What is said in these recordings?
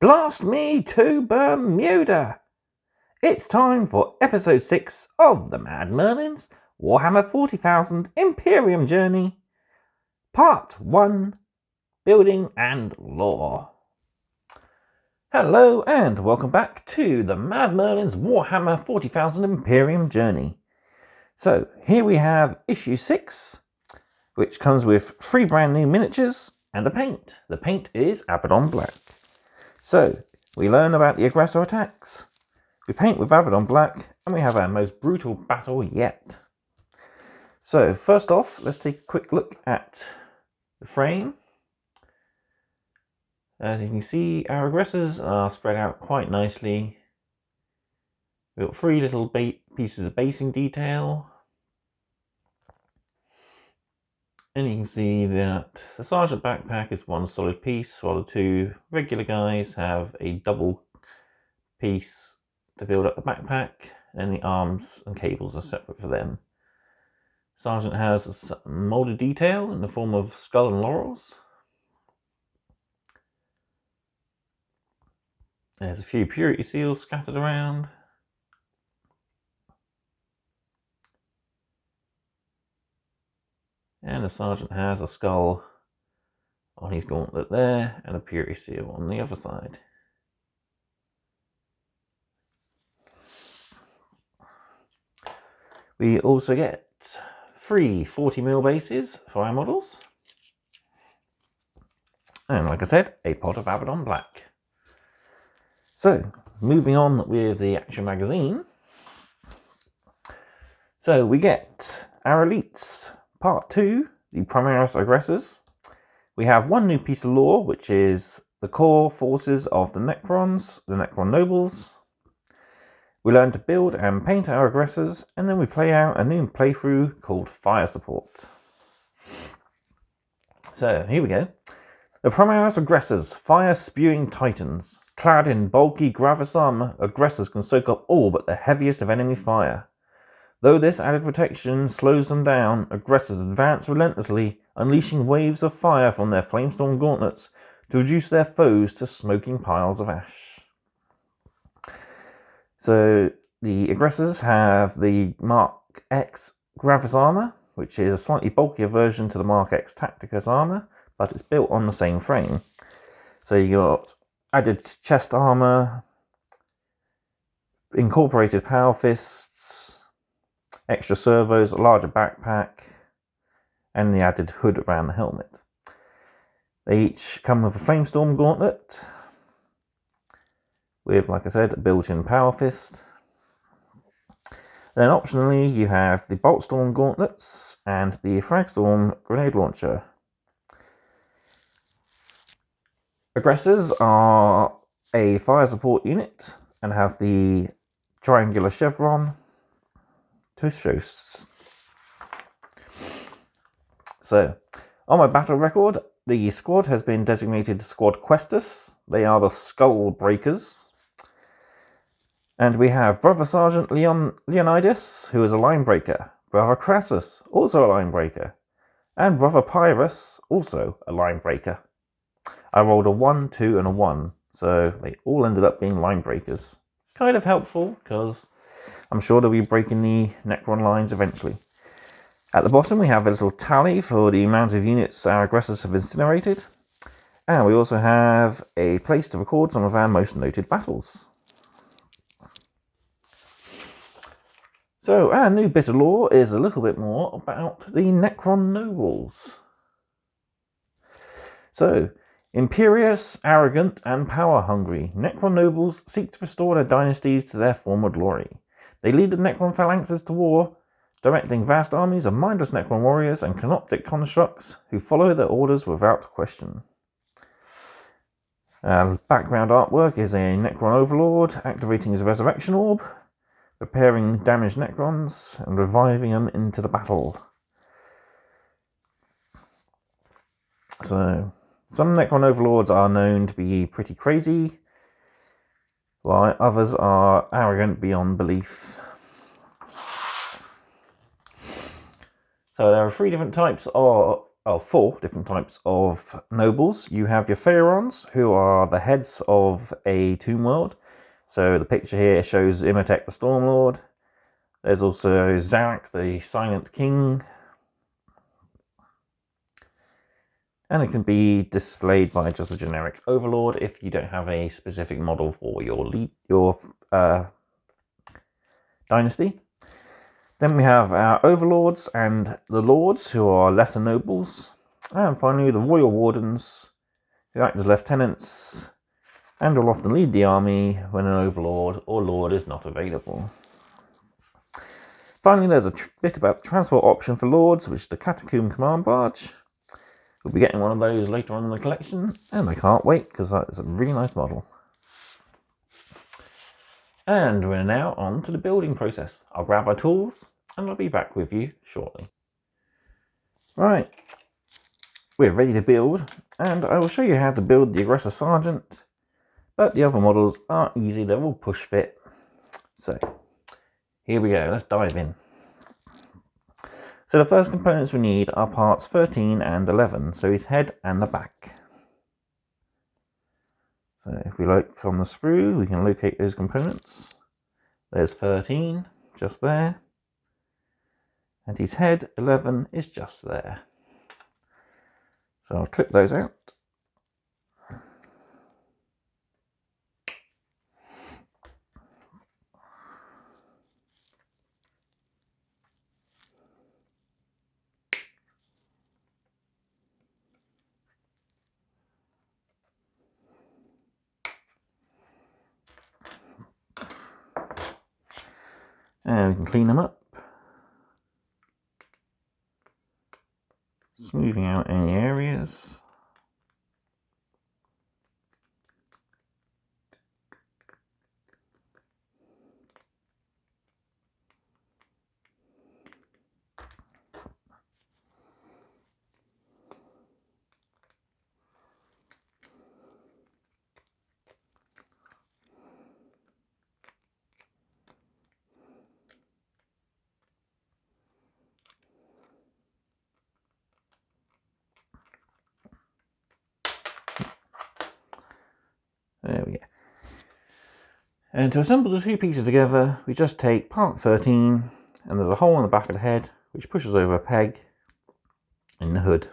Blast me to Bermuda! It's time for episode 6 of the Mad Merlin's Warhammer 40,000 Imperium Journey, Part 1, Building and Lore. Hello and welcome back to the Mad Merlin's Warhammer 40,000 Imperium Journey. So here we have issue 6, which comes with 3 brand new miniatures and a paint. The paint is Abaddon Black. So we learn about the aggressor attacks, we paint with Abaddon Black, and we have our most brutal battle yet. So first off, let's take a quick look at the frame. As you can see, our aggressors are spread out quite nicely. We've got 3 little pieces of basing detail. And you can see that the Sergeant backpack is one solid piece, while the 2 regular guys have a double piece to build up the backpack, and the arms and cables are separate for them. Sergeant has a moulded detail in the form of skull and laurels. There's a few purity seals scattered around. And the Sergeant has a skull on his gauntlet there, and a purity seal on the other side. We also get 3 40mm bases for our models. And like I said, a pot of Abaddon Black. So, moving on with the action magazine. So we get our elites. Part 2, the Primaris Aggressors. We have 1 new piece of lore, which is the core forces of the Necrons, the Necron Nobles. We learn to build and paint our aggressors, and then we play out a new playthrough called Fire Support. So here we go. The Primaris Aggressors, fire-spewing titans. Clad in bulky Gravis armor, aggressors can soak up all but the heaviest of enemy fire. Though this added protection slows them down, aggressors advance relentlessly, unleashing waves of fire from their Flamestorm gauntlets to reduce their foes to smoking piles of ash. So the aggressors have the Mark X Gravis armor, which is a slightly bulkier version to the Mark X Tacticus armor, but it's built on the same frame. So you got added chest armor, incorporated power fists, extra servos, a larger backpack, and the added hood around the helmet. They each come with a Flamestorm gauntlet, with, like I said, a built-in power fist. Then optionally you have the Boltstorm gauntlets and the Fragstorm grenade launcher. Aggressors are a fire support unit and have the triangular chevron to show. So, on my battle record, the squad has been designated Squad Questus. They are the Skull Breakers. And we have Brother Sergeant Leonidas, who is a line breaker. Brother Crassus, also a line breaker. And Brother Pyrrhus, also a line breaker. I rolled a 1, 2, and a 1, so they all ended up being line breakers. Kind of helpful, because I'm sure they'll be breaking the Necron lines eventually. At the bottom we have a little tally for the amount of units our aggressors have incinerated. And we also have a place to record some of our most noted battles. So our new bit of lore is a little bit more about the Necron Nobles. So, imperious, arrogant, and power-hungry, Necron nobles seek to restore their dynasties to their former glory. They lead the Necron phalanxes to war, directing vast armies of mindless Necron warriors and canoptic constructs who follow their orders without question. Background artwork is a Necron overlord activating his resurrection orb, repairing damaged Necrons, and reviving them into the battle. So, some Necron overlords are known to be pretty crazy, while others are arrogant beyond belief. So there are 3 different types of 4 different types of nobles. You have your Pharaons, who are the heads of a tomb world. So the picture here shows Imhotep the Stormlord. There's also Zarek the Silent King. And it can be displayed by just a generic overlord if you don't have a specific model for your dynasty. Then we have our overlords and the lords, who are lesser nobles. And finally the royal wardens, who act as lieutenants and will often lead the army when an overlord or lord is not available. Finally, there's a bit about the transport option for lords, which is the Catacomb Command Barge. We'll be getting one of those later on in the collection, and I can't wait because that's a really nice model. And we're now on to the building process. I'll grab my tools and I'll be back with you shortly. Right, we're ready to build, and I will show you how to build the Aggressor Sergeant, but the other models are easy, they're all push fit. So here we go, let's dive in. So the first components we need are parts 13 and 11, so his head and the back. So if we look on the sprue, we can locate those components. There's 13, just there. And his head, 11, is just there. So I'll clip those out. And we can clean them up. Smoothing out any areas. There we go. And to assemble the two pieces together, we just take part 13, and there's a hole in the back of the head, which pushes over a peg in the hood.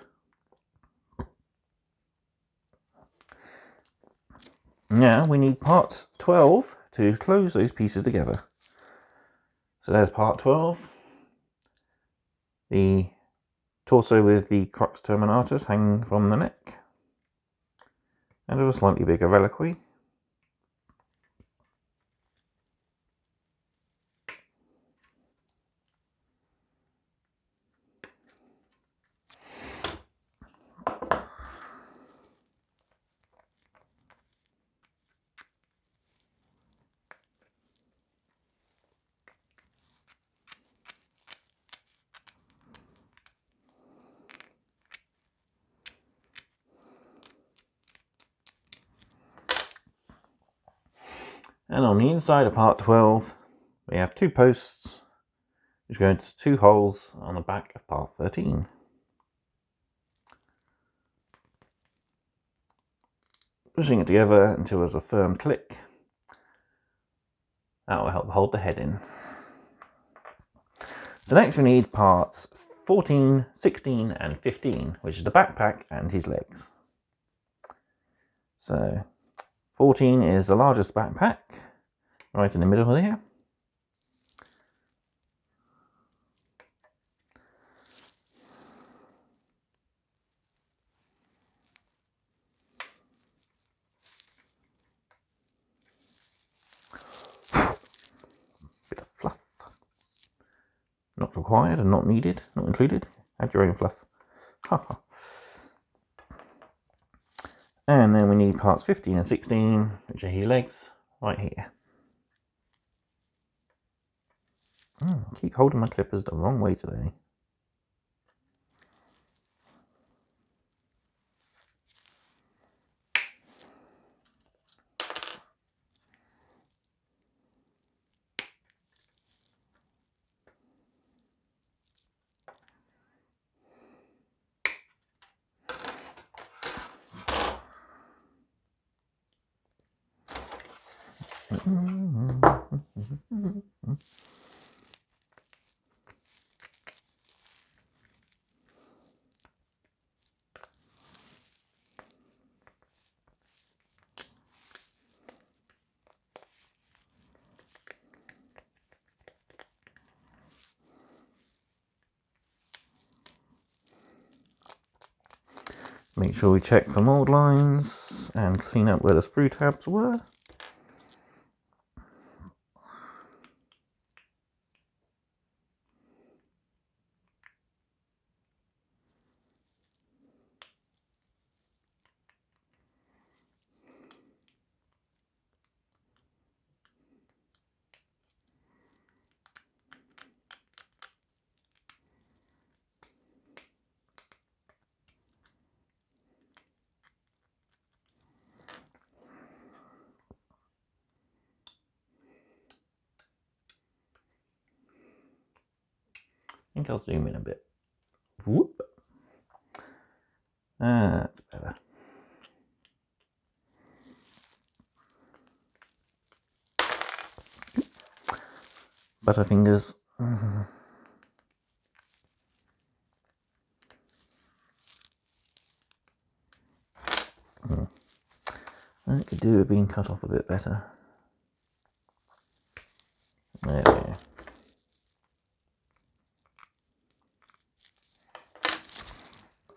Now we need part 12 to close those pieces together. So there's part 12. The torso with the crux terminatus hanging from the neck. And with a slightly bigger reliquary. And on the inside of part 12, we have two posts, which go into two holes on the back of part 13. Pushing it together until there's a firm click. That will help hold the head in. So next we need parts 14, 16 and 15, which is the backpack and his legs. So 14 is the largest backpack, right in the middle here. Bit of fluff. Not required and not needed, not included. Add your own fluff. Haha. And then we need parts 15 and 16, which are his legs, right here. I keep holding my clippers the wrong way today. Make sure we check for mold lines and clean up where the sprue tabs were. I think I'll zoom in a bit. Whoop. That's better. Butterfingers. That could do with being cut off a bit better. There we go.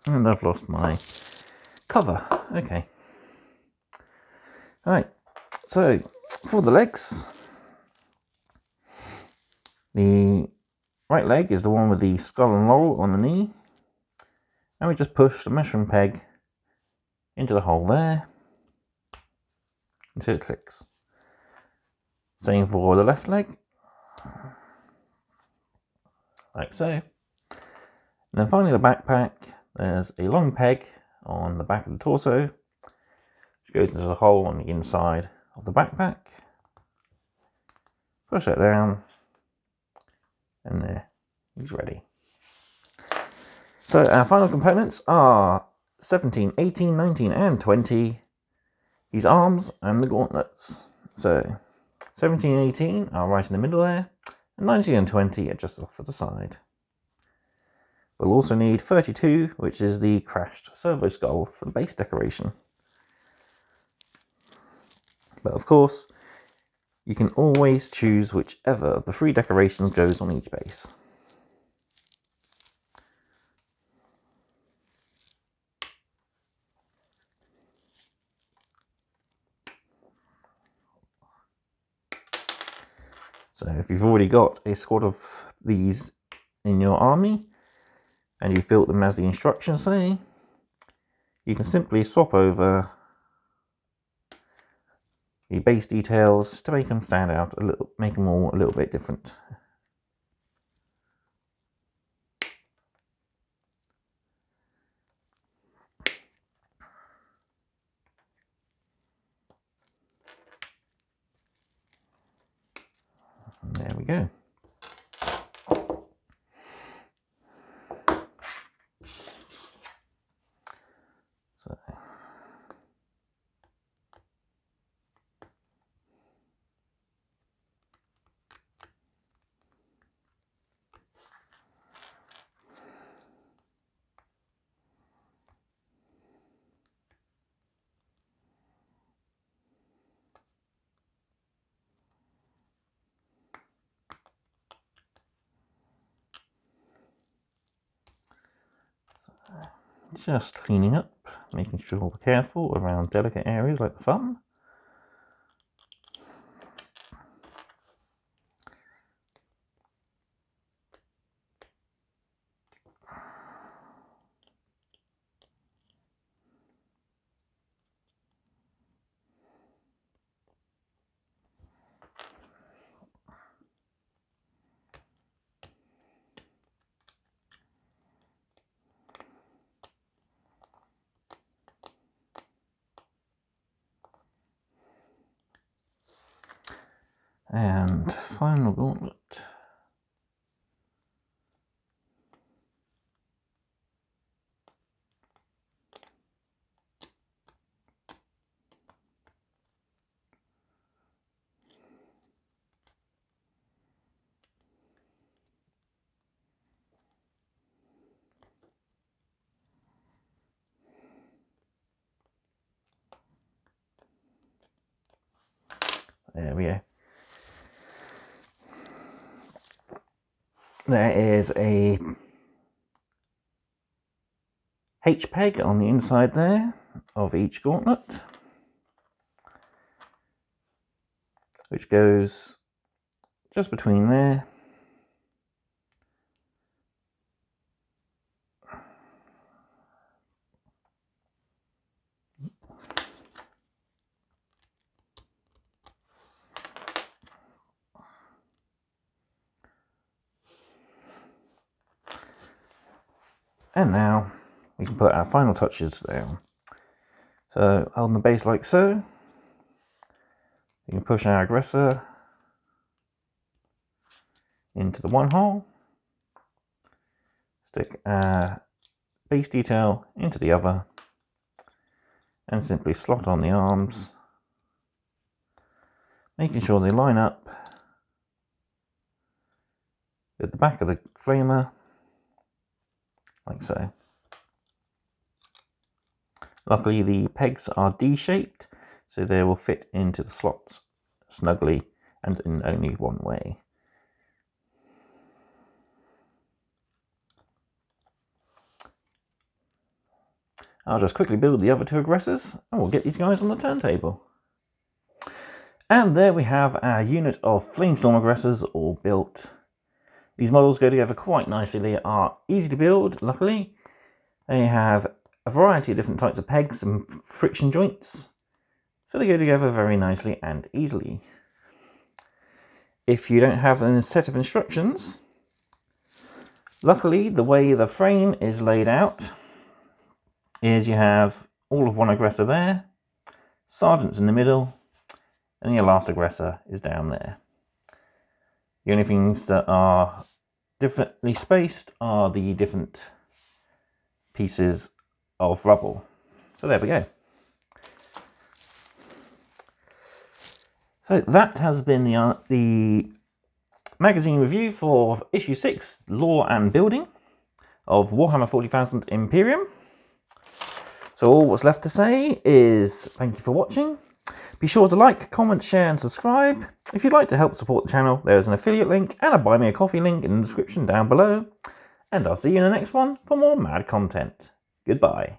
And I've lost my cover. Okay. Alright, so for the legs, the right leg is the one with the skull and laurel on the knee, and we just push the measuring peg into the hole there until it clicks. Same for the left leg, like so. And then finally the backpack, there's a long peg on the back of the torso, which goes into the hole on the inside of the backpack. Push that down, and there, he's ready. So our final components are 17, 18, 19 and 20, his arms and the gauntlets. So 17 and 18 are right in the middle there, and 19 and 20 are just off to the side. We'll also need 32, which is the crashed servo skull for the base decoration. But of course, you can always choose whichever of the 3 decorations goes on each base. So if you've already got a squad of these in your army, and you've built them as the instructions say, you can simply swap over the base details to make them stand out a little, make them all a little bit different. And there we go. So just cleaning up, making sure we're careful around delicate areas like the thumb. And final gauntlet. There we go. There is a H peg on the inside there of each gauntlet, which goes just between there. And now we can put our final touches down. So on the base like so, we can push our aggressor into the one hole, stick our base detail into the other, and simply slot on the arms, making sure they line up with the back of the flamer, like so. Luckily the pegs are D-shaped, so they will fit into the slots snugly and in only one way. I'll just quickly build the other two aggressors and we'll get these guys on the turntable. And there we have our unit of Flamestorm Aggressors all built. These models go together quite nicely. They are easy to build, luckily. They have a variety of different types of pegs and friction joints, so they go together very nicely and easily. If you don't have a set of instructions, luckily the way the frame is laid out is you have all of one aggressor there, sergeant's in the middle, and your last aggressor is down there. The only things that are differently spaced are the different pieces of rubble. So there we go. So that has been the magazine review for issue 6, Lore and Building of Warhammer 40,000 Imperium. So all what's left to say is thank you for watching. Be sure to like, comment, share and subscribe. If you'd like to help support the channel, there is an affiliate link and a buy me a coffee link in the description down below. And I'll see you in the next one for more mad content. Goodbye.